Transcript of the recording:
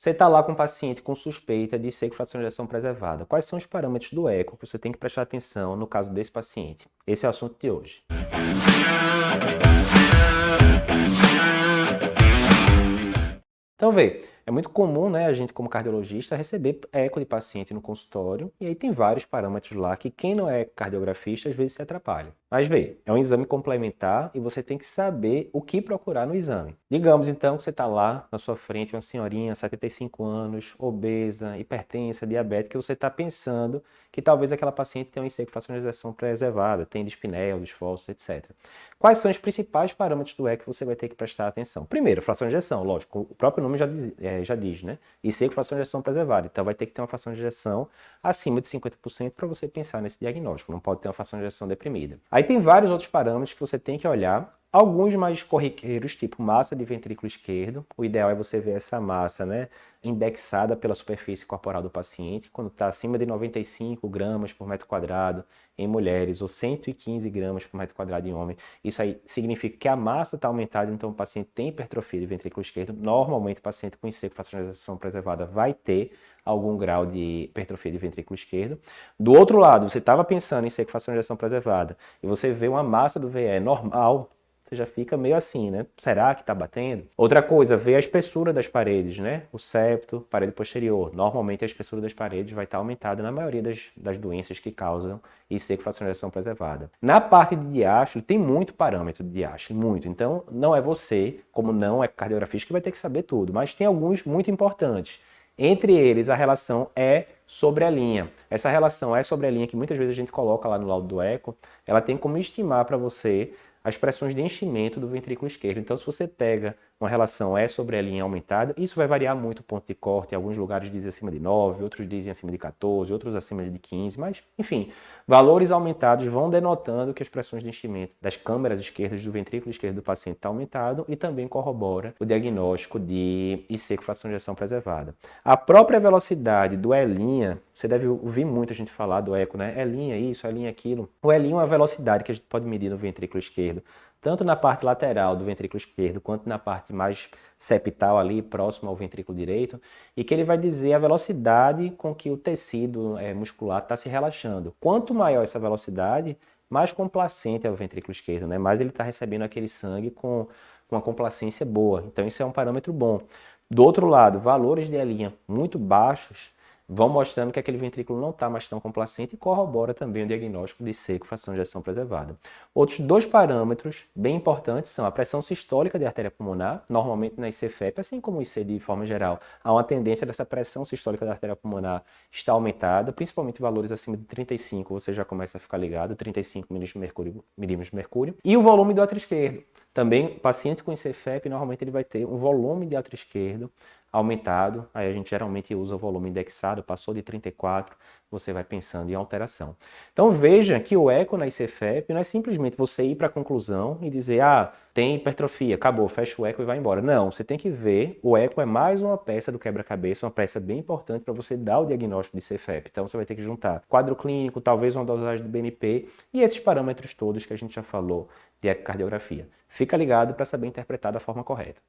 Você está lá com um paciente com suspeita de seco fração de ejeção preservada. Quais são os parâmetros do eco que você tem que prestar atenção no caso desse paciente? Esse é o assunto de hoje. Então, vê, é muito comum, né, a gente como cardiologista receber eco de paciente no consultório e aí tem vários parâmetros lá que quem não é cardiografista às vezes se atrapalha. Mas vê, é um exame complementar e você tem que saber o que procurar no exame. Digamos então que você está lá na sua frente uma senhorinha, 75 anos, obesa, hipertensa, diabética, e você está pensando que talvez aquela paciente tenha uma fração de ejeção preservada, tem dispneia, esforços, etc. Quais são os principais parâmetros do eco que você vai ter que prestar atenção? Primeiro, fração de ejeção, lógico, o próprio nome já diz, né? E seco fração de ejeção preservada. Então vai ter que ter uma fração de ejeção acima de 50% para você pensar nesse diagnóstico. Não pode ter uma fração de ejeção deprimida. Aí tem vários outros parâmetros que você tem que olhar. Alguns mais corriqueiros, tipo massa de ventrículo esquerdo. O ideal é você ver essa massa, né, indexada pela superfície corporal do paciente, quando está acima de 95 gramas por metro quadrado em mulheres ou 115 gramas por metro quadrado em homem. Isso aí significa que a massa está aumentada, então o paciente tem hipertrofia de ventrículo esquerdo. Normalmente o paciente com fracionalização preservada vai ter algum grau de hipertrofia de ventrículo esquerdo. Do outro lado, você estava pensando em fracionalização preservada e você vê uma massa do VE normal, você já fica meio assim, né? Será que está batendo? Outra coisa, ver a espessura das paredes, né? O septo, parede posterior. Normalmente a espessura das paredes vai estar aumentada na maioria das doenças que causam fracionalização preservada. Na parte de diástole, tem muito parâmetro de diástole, muito. Então, não é você, como não é cardiografista, que vai ter que saber tudo, mas tem alguns muito importantes. Entre eles, a relação é sobre a linha. Essa relação é sobre a linha que muitas vezes a gente coloca lá no laudo do eco, ela tem como estimar para você as pressões de enchimento do ventrículo esquerdo. Então, se você pega uma relação E sobre a linha aumentada, isso vai variar muito o ponto de corte. Em alguns lugares dizem acima de 9, outros dizem acima de 14, outros acima de 15, mas, enfim, valores aumentados vão denotando que as pressões de enchimento das câmaras esquerdas do ventrículo esquerdo do paciente está aumentado e também corrobora o diagnóstico de IC com fração de ejeção preservada. A própria velocidade do E', você deve ouvir muita gente falar do eco, né? E' isso, E' aquilo. O E' é uma velocidade que a gente pode medir no ventrículo esquerdo, tanto na parte lateral do ventrículo esquerdo, quanto na parte mais septal ali, próximo ao ventrículo direito, e que ele vai dizer a velocidade com que o tecido muscular está se relaxando. Quanto maior essa velocidade, mais complacente é o ventrículo esquerdo, né? Mais ele está recebendo aquele sangue com uma complacência boa. Então isso é um parâmetro bom. Do outro lado, valores de E' muito baixos vão mostrando que aquele ventrículo não está mais tão complacente e corrobora também o diagnóstico de seco fração de ejeção preservada. Outros dois parâmetros bem importantes são a pressão sistólica de artéria pulmonar, normalmente na IC-FEP, assim como o IC de forma geral, há uma tendência dessa pressão sistólica da artéria pulmonar estar aumentada, principalmente valores acima de 35, você já começa a ficar ligado, 35 milímetros de mercúrio, e o volume do átrio esquerdo. Também, paciente com IC-FEP, normalmente ele vai ter um volume de átrio esquerdo aumentado, aí a gente geralmente usa o volume indexado, passou de 34, você vai pensando em alteração. Então veja que o eco na IC-FEP não é simplesmente você ir para a conclusão e dizer, tem hipertrofia, acabou, fecha o eco e vai embora. Não, você tem que ver, o eco é mais uma peça do quebra-cabeça, uma peça bem importante para você dar o diagnóstico de IC-FEP. Então você vai ter que juntar quadro clínico, talvez uma dosagem de BNP e esses parâmetros todos que a gente já falou de ecocardiografia. Fica ligado para saber interpretar da forma correta.